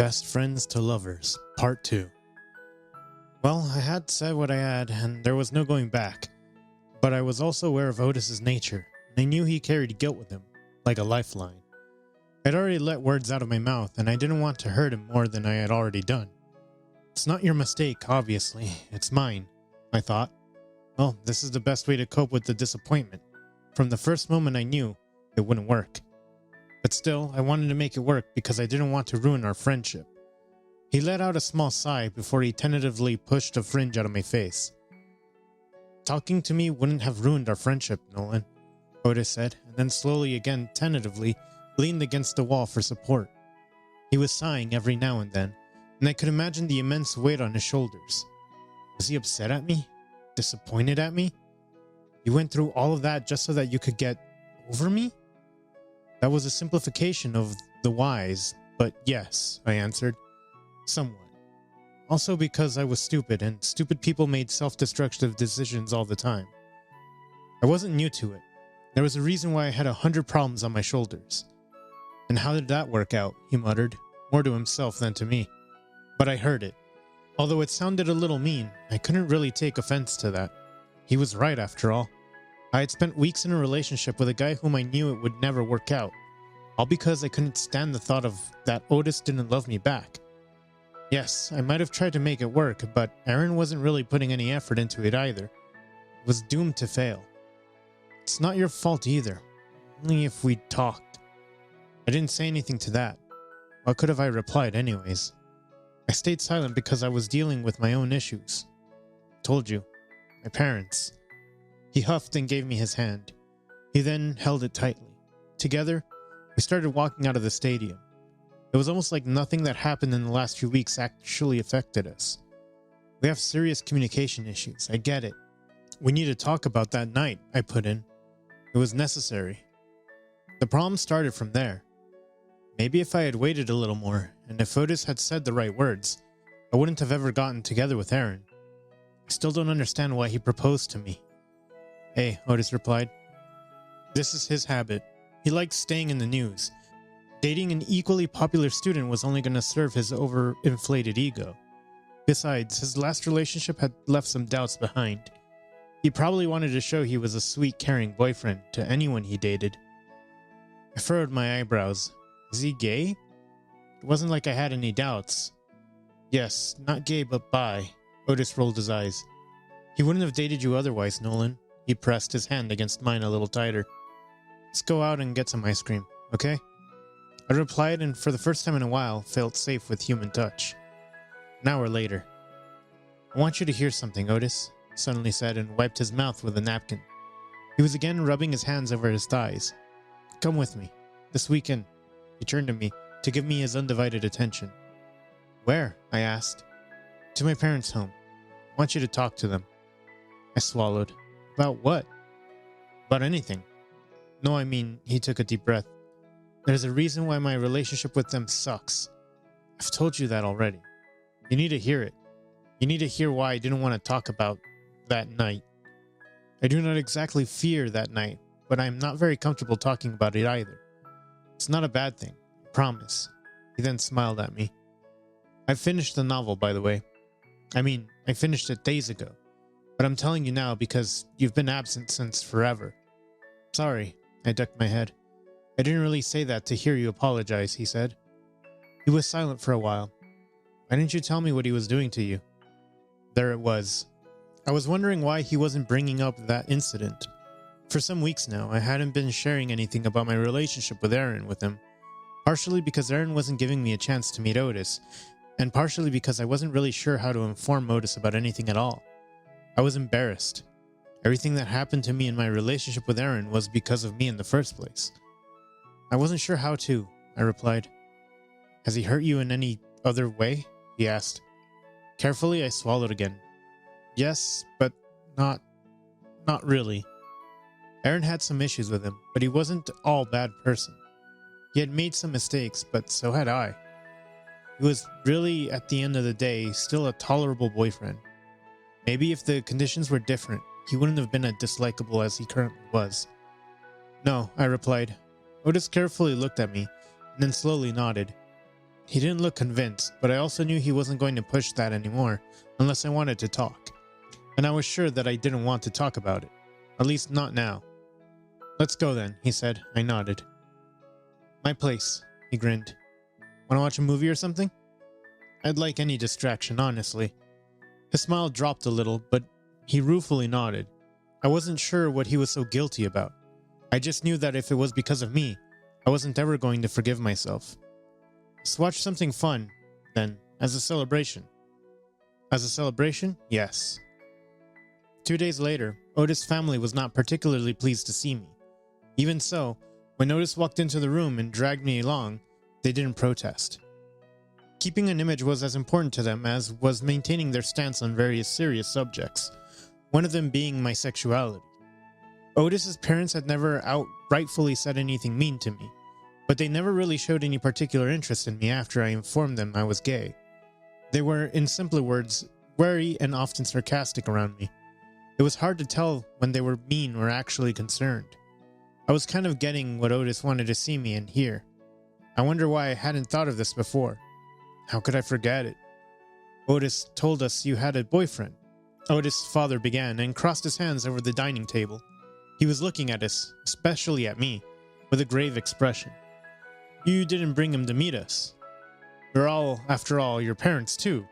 Best Friends to Lovers, Part 2. Well, I had said what I had, and there was no going back. But I was also aware of Otis's nature, and I knew he carried guilt with him, like a lifeline. I'd already let words out of my mouth, and I didn't want to hurt him more than I had already done. It's not your mistake, obviously. It's mine, I thought. Well, this is the best way to cope with the disappointment. From the first moment I knew it wouldn't work. But still, I wanted to make it work because I didn't want to ruin our friendship. He let out a small sigh before he tentatively pushed a fringe out of my face. Talking to me wouldn't have ruined our friendship, Nolan, Otis said, and then slowly again tentatively leaned against the wall for support. He was sighing every now and then, and I could imagine the immense weight on his shoulders. Was he upset at me? Disappointed at me? You went through all of that just so that you could get over me? That was a simplification of the whys, but yes, I answered. Somewhat. Also because I was stupid, and stupid people made self-destructive decisions all the time. I wasn't new to it. There was a reason why I had 100 problems on my shoulders. And how did that work out? He muttered, more to himself than to me. But I heard it. Although it sounded a little mean, I couldn't really take offense to that. He was right after all. I had spent weeks in a relationship with a guy whom I knew it would never work out. All because I couldn't stand the thought of that Otis didn't love me back. Yes, I might have tried to make it work, but Aaron wasn't really putting any effort into it either. It was doomed to fail. It's not your fault either. Only if we'd talked. I didn't say anything to that. What could have I replied anyways? I stayed silent because I was dealing with my own issues. Told you. My parents. He huffed and gave me his hand. He then held it tightly. Together, we started walking out of the stadium. It was almost like nothing that happened in the last few weeks actually affected us. We have serious communication issues, I get it. We need to talk about that night, I put in. It was necessary. The problem started from there. Maybe if I had waited a little more, and if Otis had said the right words, I wouldn't have ever gotten together with Aaron. I still don't understand why he proposed to me. Hey, Otis replied. This is his habit. He likes staying in the news. Dating an equally popular student was only going to serve his overinflated ego. Besides, his last relationship had left some doubts behind. He probably wanted to show he was a sweet, caring boyfriend to anyone he dated. I furrowed my eyebrows. Is he gay? It wasn't like I had any doubts. Yes, not gay, but bi. Otis rolled his eyes. He wouldn't have dated you otherwise, Nolan. He pressed his hand against mine a little tighter. Let's go out and get some ice cream, okay? I replied, and for the first time in a while, felt safe with human touch. An hour later. I want you to hear something, Otis, suddenly said, and wiped his mouth with a napkin. He was again rubbing his hands over his thighs. Come with me. This weekend. He turned to me to give me his undivided attention. Where? I asked. To my parents' home. I want you to talk to them. I swallowed. About what? About anything. No, I mean, he took a deep breath. There's a reason why my relationship with them sucks. I've told you that already. You need to hear it. You need to hear why I didn't want to talk about that night. I do not exactly fear that night, but I am not very comfortable talking about it either. It's not a bad thing, I promise. He then smiled at me. I finished the novel, by the way. I finished it days ago. But I'm telling you now because you've been absent since forever. Sorry, I ducked my head. I didn't really say that to hear you apologize, he said. He was silent for a while. Why didn't you tell me what he was doing to you? There it was. I was wondering why he wasn't bringing up that incident. For some weeks now, I hadn't been sharing anything about my relationship with Aaron with him. Partially because Aaron wasn't giving me a chance to meet Otis, and partially because I wasn't really sure how to inform Otis about anything at all. I was embarrassed. Everything that happened to me in my relationship with Aaron was because of me in the first place. I wasn't sure how to, I replied. Has he hurt you in any other way? He asked. Carefully, I swallowed again. Yes, but not really. Aaron had some issues with him, but he wasn't all bad person. He had made some mistakes, but so had I. He was really, at the end of the day, still a tolerable boyfriend. Maybe if the conditions were different, he wouldn't have been as dislikable as he currently was. No, I replied. Otis carefully looked at me, and then slowly nodded. He didn't look convinced, but I also knew he wasn't going to push that anymore unless I wanted to talk. And I was sure that I didn't want to talk about it. At least not now. Let's go then, he said. I nodded. My place, he grinned. Want to watch a movie or something? I'd like any distraction, honestly. His smile dropped a little, but he ruefully nodded. I wasn't sure what he was so guilty about. I just knew that if it was because of me, I wasn't ever going to forgive myself. Let's watch something fun, then, as a celebration. As a celebration? Yes. 2 days later, Otis' family was not particularly pleased to see me. Even so, when Otis walked into the room and dragged me along, they didn't protest. Keeping an image was as important to them as was maintaining their stance on various serious subjects, one of them being my sexuality. Otis's parents had never outrightfully said anything mean to me, but they never really showed any particular interest in me after I informed them I was gay. They were, in simpler words, wary and often sarcastic around me. It was hard to tell when they were mean or actually concerned. I was kind of getting what Otis wanted to see me and hear. I wonder why I hadn't thought of this before. How could I forget it? Otis told us you had a boyfriend. Otis' father began and crossed his hands over the dining table. He was looking at us, especially at me, with a grave expression. You didn't bring him to meet us. We're all, after all, your parents too.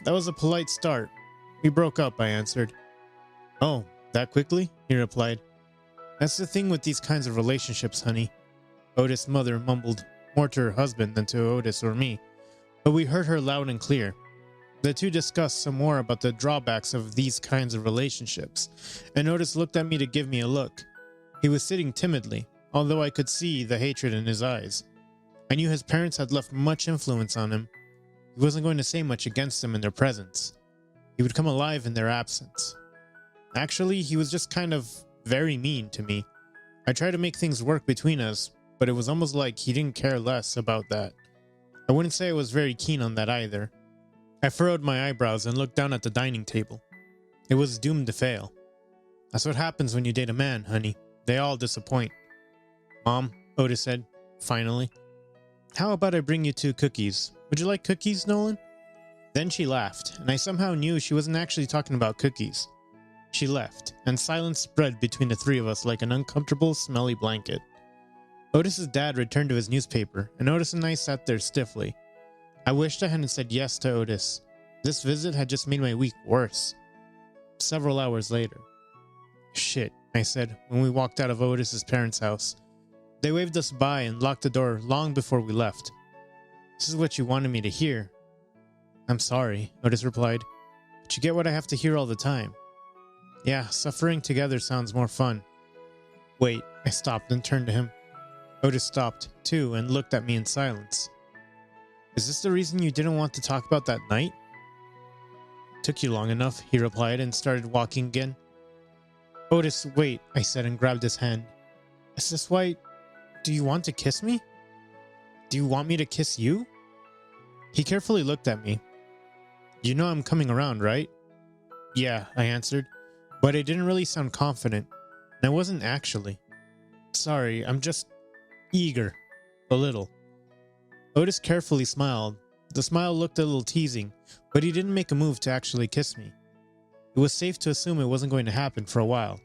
That was a polite start. We broke up, I answered. Oh, that quickly? He replied. That's the thing with these kinds of relationships, honey. Otis' mother mumbled, more to her husband than to Otis or me, but we heard her loud and clear. The two discussed some more about the drawbacks of these kinds of relationships, and Otis looked at me to give me a look. He was sitting timidly, although I could see the hatred in his eyes. I knew his parents had left much influence on him. He wasn't going to say much against them in their presence. He would come alive in their absence. Actually, he was just kind of very mean to me. I tried to make things work between us, but it was almost like he didn't care less about that. I wouldn't say I was very keen on that either. I furrowed my eyebrows and looked down at the dining table. It was doomed to fail. That's what happens when you date a man, honey. They all disappoint. Mom, Otis said, finally. How about I bring you 2 cookies? Would you like cookies, Nolan? Then she laughed, and I somehow knew she wasn't actually talking about cookies. She left, and silence spread between the 3 of us like an uncomfortable, smelly blanket. Otis's dad returned to his newspaper, and Otis and I sat there stiffly. I wished I hadn't said yes to Otis. This visit had just made my week worse. Several hours later. Shit, I said, when we walked out of Otis's parents' house. They waved us by and locked the door long before we left. This is what you wanted me to hear. I'm sorry, Otis replied, but you get what I have to hear all the time. Yeah, suffering together sounds more fun. Wait, I stopped and turned to him. Otis stopped, too, and looked at me in silence. Is this the reason you didn't want to talk about that night? Took you long enough, he replied and started walking again. Otis, wait, I said and grabbed his hand. Is this why... Do you want to kiss me? Do you want me to kiss you? He carefully looked at me. You know I'm coming around, right? Yeah, I answered, but I didn't really sound confident, and I wasn't actually. Sorry, I'm just eager. A little. Otis carefully smiled. The smile looked a little teasing, but he didn't make a move to actually kiss me. It was safe to assume it wasn't going to happen for a while.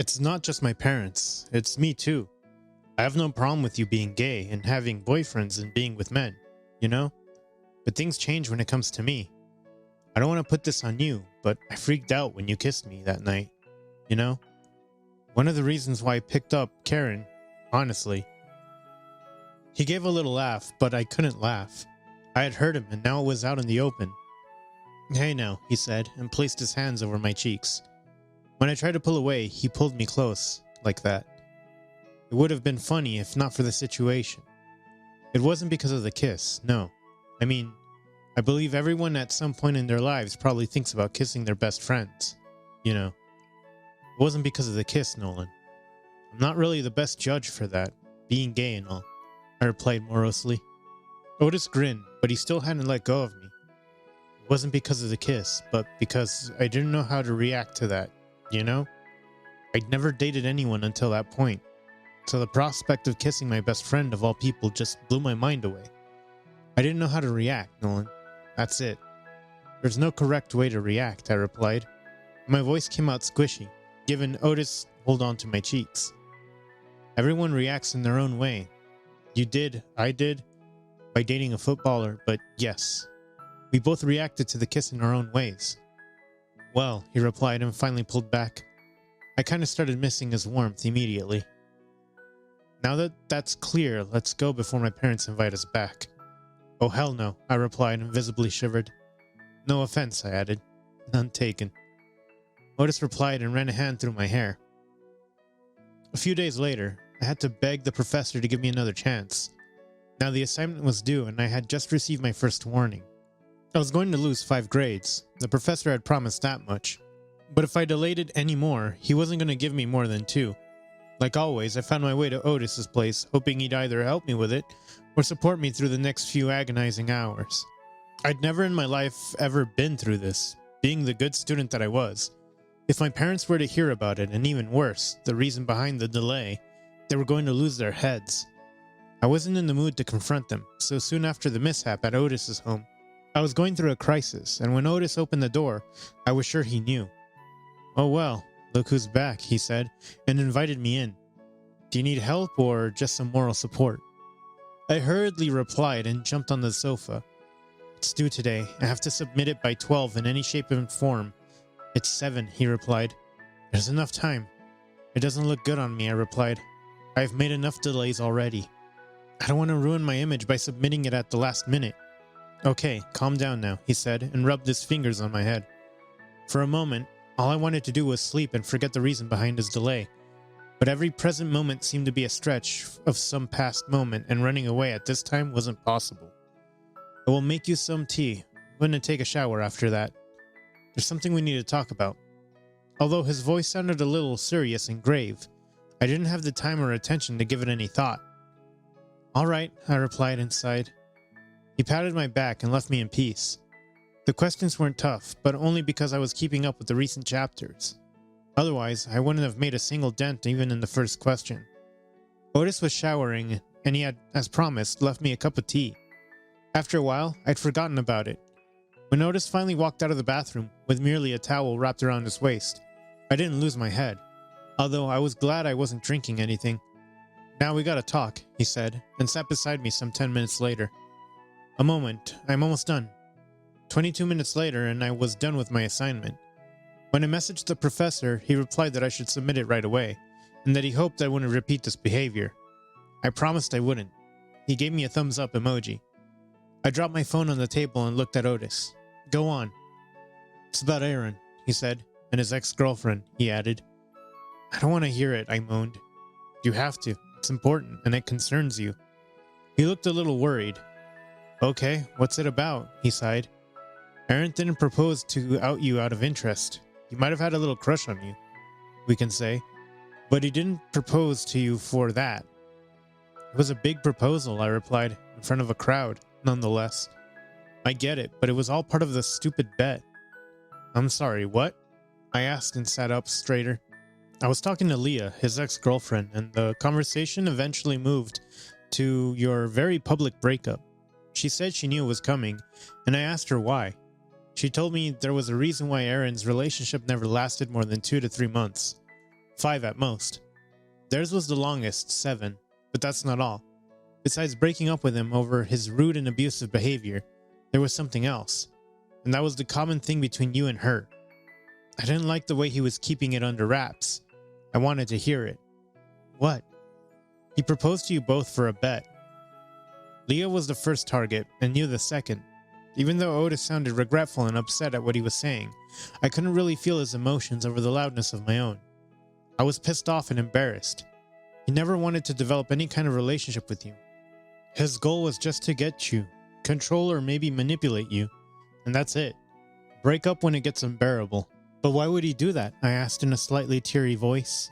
It's not just my parents, it's me too. I have no problem with you being gay and having boyfriends and being with men, you know? But things change when it comes to me. I don't want to put this on you, but I freaked out when you kissed me that night, you know? One of the reasons why I picked up Karen, honestly. He gave a little laugh, but I couldn't laugh. I had hurt him and now it was out in the open. Hey now, he said, and placed his hands over my cheeks. When I tried to pull away, he pulled me close, like that. It would have been funny if not for the situation. It wasn't because of the kiss, no. I mean, I believe everyone at some point in their lives probably thinks about kissing their best friends. You know. It wasn't because of the kiss, Nolan. I'm not really the best judge for that, being gay and all, I replied morosely. Otis grinned, but he still hadn't let go of me. It wasn't because of the kiss, but because I didn't know how to react to that, you know? I'd never dated anyone until that point. So the prospect of kissing my best friend of all people just blew my mind away. I didn't know how to react, Nolan. That's it. There's no correct way to react, I replied. My voice came out squishy, giving Otis hold on to my cheeks. Everyone reacts in their own way. You did, I did, by dating a footballer, but yes, we both reacted to the kiss in our own ways. Well, he replied and finally pulled back. I kind of started missing his warmth immediately. Now that that's clear, let's go before my parents invite us back. Oh hell no, I replied and visibly shivered. No offense, I added. None taken. Otis replied and ran a hand through my hair. A few days later, I had to beg the professor to give me another chance. Now the assignment was due and I had just received my first warning. I was going to lose 5 grades. The professor had promised that much. But if I delayed it any more, he wasn't going to give me more than 2. Like always, I found my way to Otis's place, hoping he'd either help me with it or support me through the next few agonizing hours. I'd never in my life ever been through this, being the good student that I was. If my parents were to hear about it, and even worse, the reason behind the delay, they were going to lose their heads. I wasn't in the mood to confront them, so soon after the mishap at Otis's home, I was going through a crisis, and when Otis opened the door, I was sure he knew. Oh well, look who's back, he said, and invited me in. Do you need help or just some moral support? I hurriedly replied and jumped on the sofa. It's due today. I have to submit it by 12 in any shape and form. It's 7, he replied. There's enough time. It doesn't look good on me, I replied. I've made enough delays already. I don't want to ruin my image by submitting it at the last minute. Okay, calm down now, he said, and rubbed his fingers on my head. For a moment, all I wanted to do was sleep and forget the reason behind his delay. But every present moment seemed to be a stretch of some past moment, and running away at this time wasn't possible. I will make you some tea. I'm going to take a shower after that. There's something we need to talk about. Although his voice sounded a little serious and grave, I didn't have the time or attention to give it any thought. All right, I replied and sighed. He patted my back and left me in peace. The questions weren't tough, but only because I was keeping up with the recent chapters. Otherwise, I wouldn't have made a single dent even in the first question. Otis was showering, and he had, as promised, left me a cup of tea. After a while, I'd forgotten about it. When Otis finally walked out of the bathroom, with merely a towel wrapped around his waist, I didn't lose my head, although I was glad I wasn't drinking anything. Now we gotta talk, he said, and sat beside me some 10 minutes later. A moment, I'm almost done. 22 minutes later, and I was done with my assignment. When I messaged the professor, he replied that I should submit it right away, and that he hoped I wouldn't repeat this behavior. I promised I wouldn't. He gave me a thumbs up emoji. I dropped my phone on the table and looked at Otis. Go on. It's about Aaron, he said, and his ex-girlfriend, he added. I don't want to hear it, I moaned. You have to. It's important, and it concerns you. He looked a little worried. Okay, what's it about? He sighed. Aaron didn't propose to out you out of interest. He might have had a little crush on you, we can say, but he didn't propose to you for that. It was a big proposal, I replied, in front of a crowd, nonetheless. I get it, but it was all part of the stupid bet. I'm sorry, what? I asked and sat up straighter. I was talking to Leah, his ex-girlfriend, and the conversation eventually moved to your very public breakup. She said she knew it was coming, and I asked her why. She told me there was a reason why Aaron's relationship never lasted more than 2 to 3 months. 5 at most. Theirs was the longest, 7, but that's not all. Besides breaking up with him over his rude and abusive behavior, there was something else, and that was the common thing between you and her. I didn't like the way he was keeping it under wraps. I wanted to hear it. What? He proposed to you both for a bet. Leah was the first target, and you the second. Even though Otis sounded regretful and upset at what he was saying, I couldn't really feel his emotions over the loudness of my own. I was pissed off and embarrassed. He never wanted to develop any kind of relationship with you. His goal was just to get you, control or maybe manipulate you, and that's it. Break up when it gets unbearable. But why would he do that? I asked in a slightly teary voice.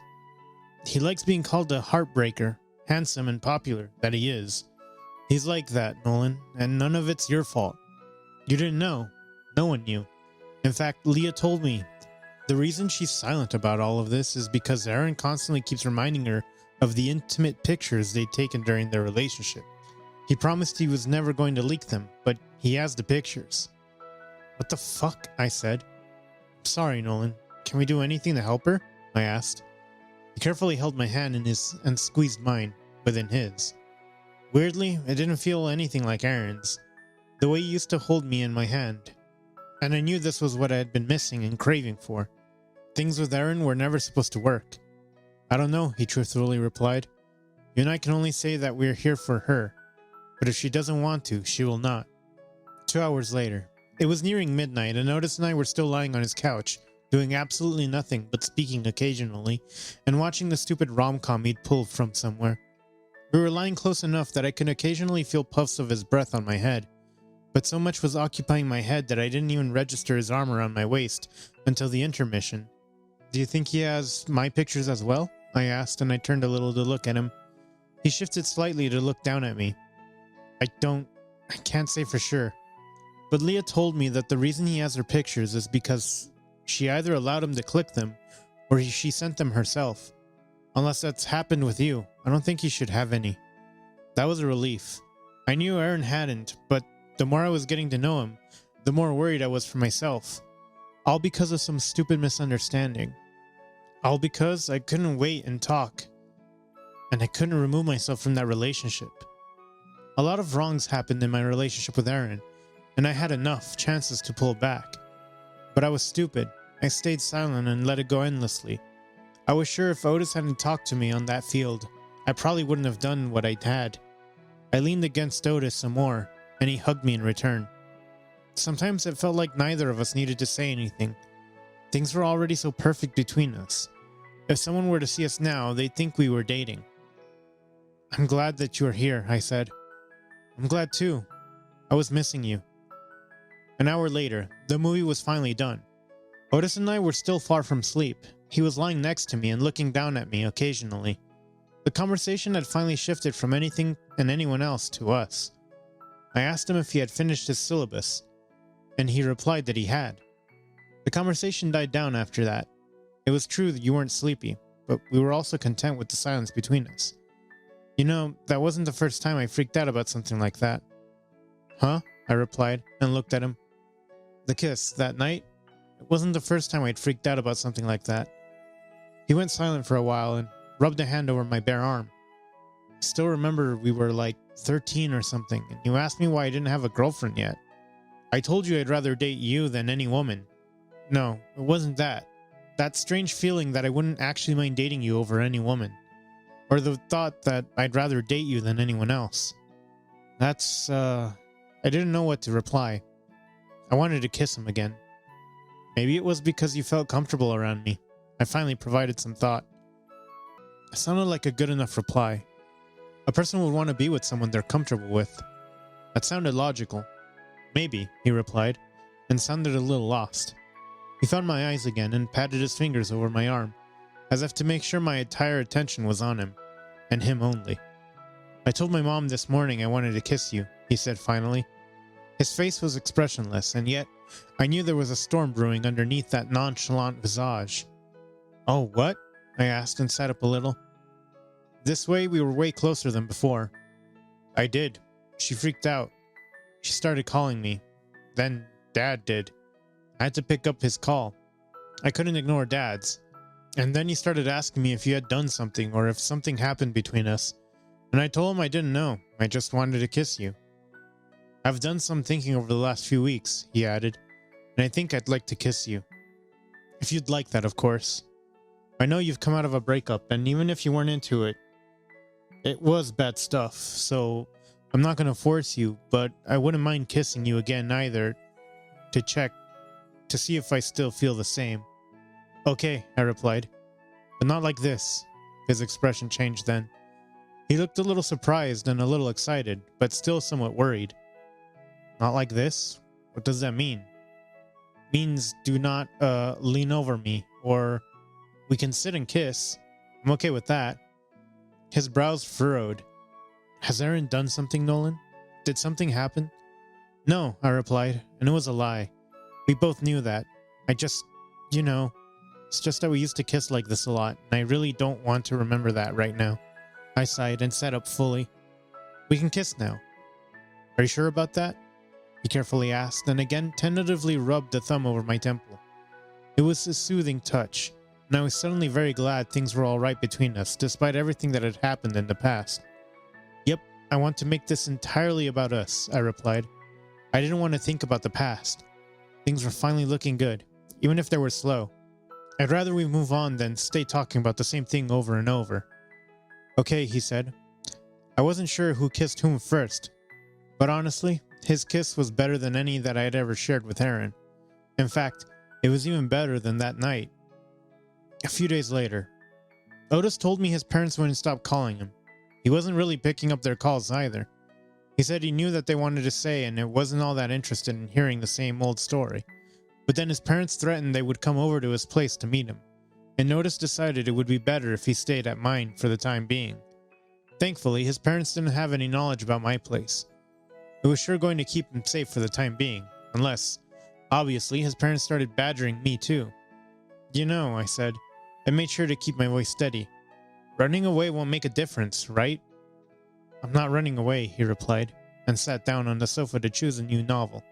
He likes being called a heartbreaker, handsome and popular, that he is. He's like that, Nolan, and none of it's your fault. You didn't know. No one knew. In fact, Leah told me. The reason she's silent about all of this is because Aaron constantly keeps reminding her of the intimate pictures they'd taken during their relationship. He promised he was never going to leak them, but he has the pictures. What the fuck? I said. Sorry, Nolan. Can we do anything to help her? I asked. He carefully held my hand in his and squeezed mine within his. Weirdly, it didn't feel anything like Aaron's, the way he used to hold me in my hand. And I knew this was what I had been missing and craving for. Things with Aaron were never supposed to work. I don't know, he truthfully replied. You and I can only say that we're here for her. But if she doesn't want to, she will not. 2 hours later. It was nearing midnight, and Otis and I were still lying on his couch, doing absolutely nothing but speaking occasionally, and watching the stupid rom-com he'd pulled from somewhere. We were lying close enough that I could occasionally feel puffs of his breath on my head, but so much was occupying my head that I didn't even register his arm around my waist until the intermission. Do you think he has my pictures as well? I asked, and I turned a little to look at him. He shifted slightly to look down at me. I can't say for sure. But Leah told me that the reason he has her pictures is because she either allowed him to click them or she sent them herself. Unless that's happened with you, I don't think he should have any. That was a relief. I knew Aaron hadn't, but the more I was getting to know him, the more worried I was for myself. All because of some stupid misunderstanding. All because I couldn't wait and talk. And I couldn't remove myself from that relationship. A lot of wrongs happened in my relationship with Aaron, and I had enough chances to pull back. But I was stupid. I stayed silent and let it go endlessly. I was sure if Otis hadn't talked to me on that field, I probably wouldn't have done what I'd had. I leaned against Otis some more, and he hugged me in return. Sometimes it felt like neither of us needed to say anything. Things were already so perfect between us. If someone were to see us now, they'd think we were dating. I'm glad that you're here, I said. I'm glad too. I was missing you. An hour later, the movie was finally done. Otis and I were still far from sleep. He was lying next to me and looking down at me occasionally. The conversation had finally shifted from anything and anyone else to us. I asked him if he had finished his syllabus, and he replied that he had. The conversation died down after that. It was true that you weren't sleepy, but we were also content with the silence between us. You know, that wasn't the first time I freaked out about something like that. Huh? I replied and looked at him. The kiss, that night, it wasn't the first time I'd freaked out about something like that. He went silent for a while and rubbed a hand over my bare arm. I still remember we were like 13 or something, and you asked me why I didn't have a girlfriend yet. I told you I'd rather date you than any woman. No, it wasn't that. That strange feeling that I wouldn't actually mind dating you over any woman. Or the thought that I'd rather date you than anyone else. I didn't know what to reply. I wanted to kiss him again. Maybe it was because you felt comfortable around me. I finally provided some thought. It sounded like a good enough reply. A person would want to be with someone they're comfortable with. That sounded logical. Maybe, he replied, and sounded a little lost. He found my eyes again and patted his fingers over my arm, as if to make sure my entire attention was on him, and him only. I told my mom this morning I wanted to kiss you, he said finally. His face was expressionless, and yet I knew there was a storm brewing underneath that nonchalant visage. Oh, what? I asked and sat up a little. This way we were way closer than before. I did. She freaked out. She started calling me. Then Dad did. I had to pick up his call. I couldn't ignore Dad's. And then he started asking me if you had done something or if something happened between us. And I told him I didn't know. I just wanted to kiss you. I've done some thinking over the last few weeks, he added, and I think I'd like to kiss you. If you'd like that, of course. I know you've come out of a breakup, and even if you weren't into it, it was bad stuff, so I'm not going to force you, but I wouldn't mind kissing you again either, to check, to see if I still feel the same. Okay, I replied, but not like this. His expression changed then. He looked a little surprised and a little excited, but still somewhat worried. Not like this? What does that mean? Means do not lean over me, or we can sit and kiss. I'm okay with that. His brows furrowed. Has Aaron done something, Nolan? Did something happen? No, I replied, and it was a lie. We both knew that. It's just that we used to kiss like this a lot, and I really don't want to remember that right now. I sighed and sat up fully. We can kiss now. Are you sure about that? He carefully asked, and again tentatively rubbed a thumb over my temple. It was a soothing touch, and I was suddenly very glad things were all right between us, despite everything that had happened in the past. Yep, I want to make this entirely about us, I replied. I didn't want to think about the past. Things were finally looking good, even if they were slow. I'd rather we move on than stay talking about the same thing over and over. Okay, he said. I wasn't sure who kissed whom first, but honestly, his kiss was better than any that I had ever shared with Aaron. In fact, it was even better than that night. A few days later, Otis told me his parents wouldn't stop calling him. He wasn't really picking up their calls either. He said he knew that they wanted to say and it wasn't all that interested in hearing the same old story. But then his parents threatened they would come over to his place to meet him, and Otis decided it would be better if he stayed at mine for the time being. Thankfully, his parents didn't have any knowledge about my place. It was sure going to keep him safe for the time being, unless, obviously, his parents started badgering me too. You know, I said, I made sure to keep my voice steady. Running away won't make a difference, right? I'm not running away, he replied, and sat down on the sofa to choose a new novel.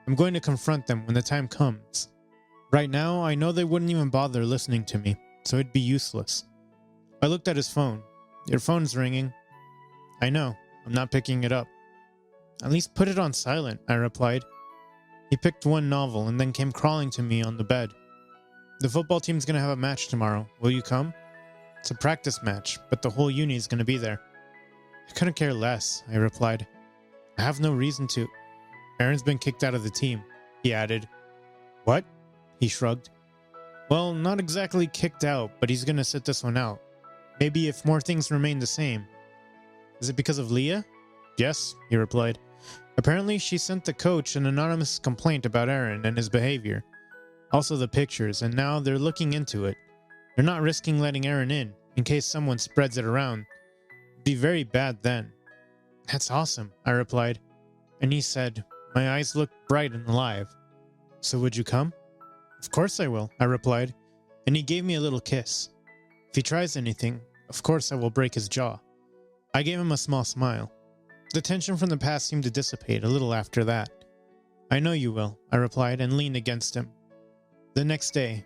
I'm going to confront them when the time comes. Right now, I know they wouldn't even bother listening to me, so it'd be useless. I looked at his phone. Your phone's ringing. I know, I'm not picking it up. At least put it on silent, I replied. He picked one novel and then came crawling to me on the bed. The football team's gonna have a match tomorrow. Will you come? It's a practice match, but the whole uni is gonna be there. I couldn't care less, I replied. I have no reason to. Aaron's been kicked out of the team, he added. What? He shrugged. Well, not exactly kicked out, but he's gonna sit this one out. Maybe if more things remain the same. Is it because of Leah? Yes, he replied. Apparently, she sent the coach an anonymous complaint about Aaron and his behavior. Also the pictures, and now they're looking into it. They're not risking letting Aaron in case someone spreads it around. It'd be very bad then. That's awesome, I replied. And he said, my eyes looked bright and alive. So would you come? Of course I will, I replied, and he gave me a little kiss. If he tries anything, of course I will break his jaw. I gave him a small smile. The tension from the past seemed to dissipate a little after that. I know you will, I replied and leaned against him. The next day,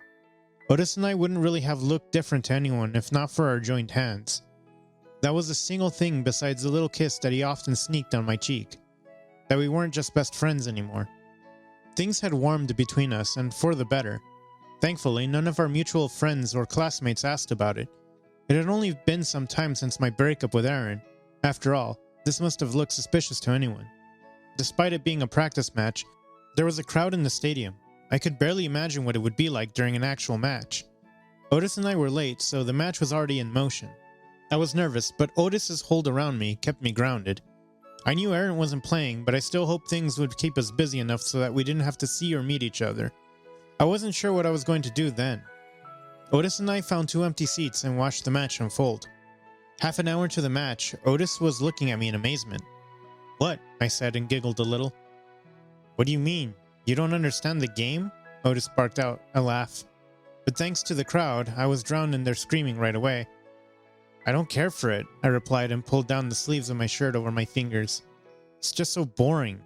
Otis and I wouldn't really have looked different to anyone if not for our joined hands. That was the single thing besides the little kiss that he often sneaked on my cheek. That we weren't just best friends anymore. Things had warmed between us, and for the better. Thankfully, none of our mutual friends or classmates asked about it. It had only been some time since my breakup with Aaron. After all, this must have looked suspicious to anyone. Despite it being a practice match, there was a crowd in the stadium. I could barely imagine what it would be like during an actual match. Otis and I were late, so the match was already in motion. I was nervous, but Otis's hold around me kept me grounded. I knew Aaron wasn't playing, but I still hoped things would keep us busy enough so that we didn't have to see or meet each other. I wasn't sure what I was going to do then. Otis and I found 2 empty seats and watched the match unfold. Half an hour into the match, Otis was looking at me in amazement. What? I said and giggled a little. What do you mean? You don't understand the game? Otis barked out a laugh. But thanks to the crowd, I was drowned in their screaming right away. I don't care for it, I replied and pulled down the sleeves of my shirt over my fingers. It's just so boring.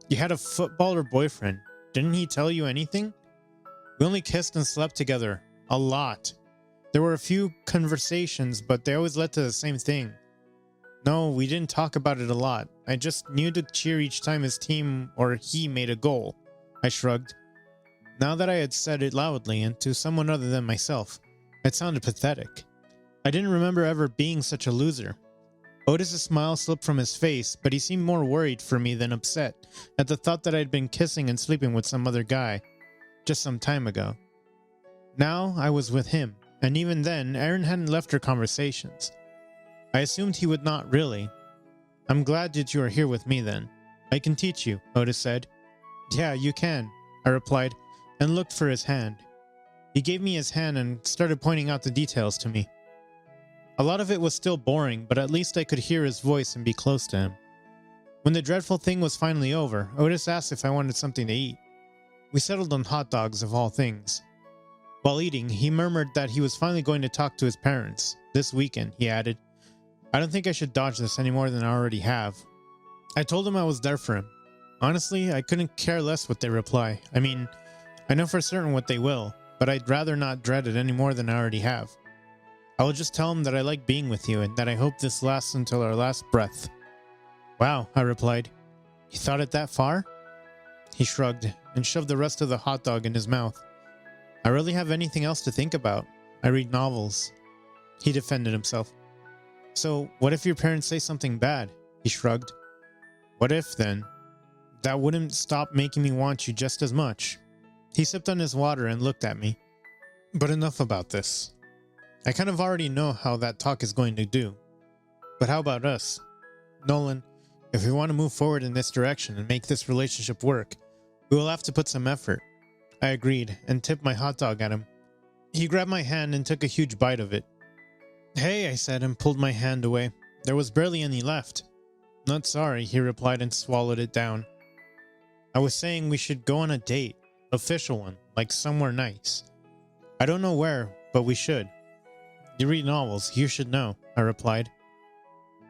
You had a footballer boyfriend. Didn't he tell you anything? We only kissed and slept together. A lot. There were a few conversations, but they always led to the same thing. No, we didn't talk about it a lot. I just knew to cheer each time his team or he made a goal. I shrugged. Now that I had said it loudly and to someone other than myself, it sounded pathetic. I didn't remember ever being such a loser. Otis's smile slipped from his face, but he seemed more worried for me than upset at the thought that I'd been kissing and sleeping with some other guy just some time ago. Now I was with him, and even then, Aaron hadn't left our conversations. I assumed he would not really. I'm glad that you are here with me then. I can teach you, Otis said. Yeah, you can, I replied, and looked for his hand. He gave me his hand and started pointing out the details to me. A lot of it was still boring, but at least I could hear his voice and be close to him. When the dreadful thing was finally over, Otis asked if I wanted something to eat. We settled on hot dogs of all things. While eating, he murmured that he was finally going to talk to his parents. This weekend, he added. I don't think I should dodge this any more than I already have. I told him I was there for him. Honestly, I couldn't care less what they reply. I mean, I know for certain what they will, but I'd rather not dread it any more than I already have. I will just tell him that I like being with you and that I hope this lasts until our last breath. Wow, I replied. You thought it that far? He shrugged and shoved the rest of the hot dog in his mouth. I rarely have anything else to think about. I read novels. He defended himself. So, what if your parents say something bad? He shrugged. What if, then? That wouldn't stop making me want you just as much. He sipped on his water and looked at me. But enough about this. I kind of already know how that talk is going to do. But how about us? Nolan, if we want to move forward in this direction and make this relationship work, we will have to put some effort. I agreed and tipped my hot dog at him. He grabbed my hand and took a huge bite of it. Hey, I said and pulled my hand away. There was barely any left. Not sorry, he replied and swallowed it down. I was saying we should go on a date. Official one, like somewhere nice. I don't know where, but we should. You read novels, you should know, I replied.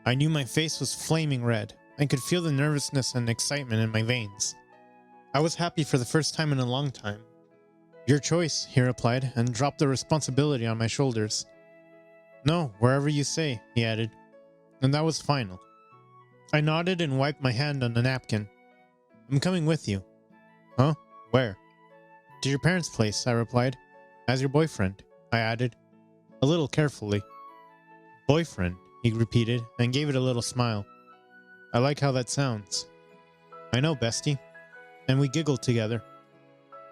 I knew my face was flaming red. I could feel the nervousness and excitement in my veins. I was happy for the first time in a long time. Your choice, he replied, and dropped the responsibility on my shoulders. No, wherever you say, he added. And that was final. I nodded and wiped my hand on the napkin. I'm coming with you. Huh? Where? To your parents' place, I replied. As your boyfriend, I added, a little carefully. Boyfriend, he repeated, and gave it a little smile. I like how that sounds. I know, bestie. And we giggled together.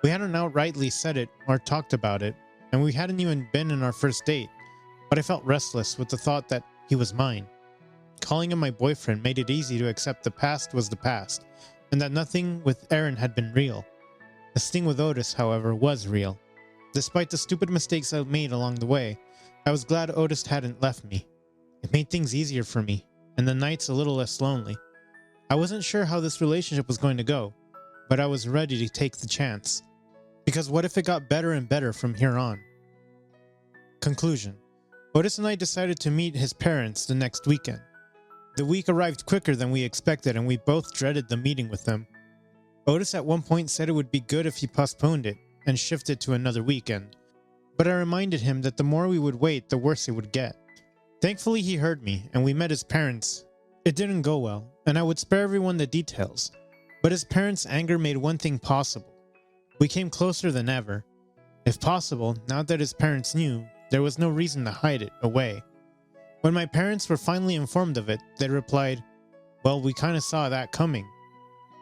We hadn't outrightly said it or talked about it, and we hadn't even been in our first date, but I felt restless with the thought that he was mine. Calling him my boyfriend made it easy to accept the past was the past, and that nothing with Aaron had been real. The sting with Otis, however, was real. Despite the stupid mistakes I made along the way, I was glad Otis hadn't left me. It made things easier for me, and the nights a little less lonely. I wasn't sure how this relationship was going to go, but I was ready to take the chance. Because what if it got better and better from here on? Conclusion. Otis and I decided to meet his parents the next weekend. The week arrived quicker than we expected, and we both dreaded the meeting with them. Otis at one point said it would be good if he postponed it and shifted to another weekend, but I reminded him that the more we would wait, the worse it would get. Thankfully, he heard me, and we met his parents. It didn't go well, and I would spare everyone the details, but his parents' anger made one thing possible. We came closer than ever. If possible, now that his parents knew, there was no reason to hide it away. When my parents were finally informed of it, they replied, well, we kinda saw that coming.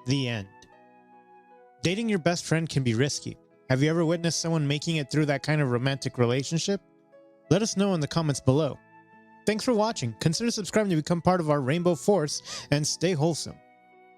The end. Dating your best friend can be risky. Have you ever witnessed someone making it through that kind of romantic relationship? Let us know in the comments below. Thanks for watching. Consider subscribing to become part of our Rainbow Force and stay wholesome.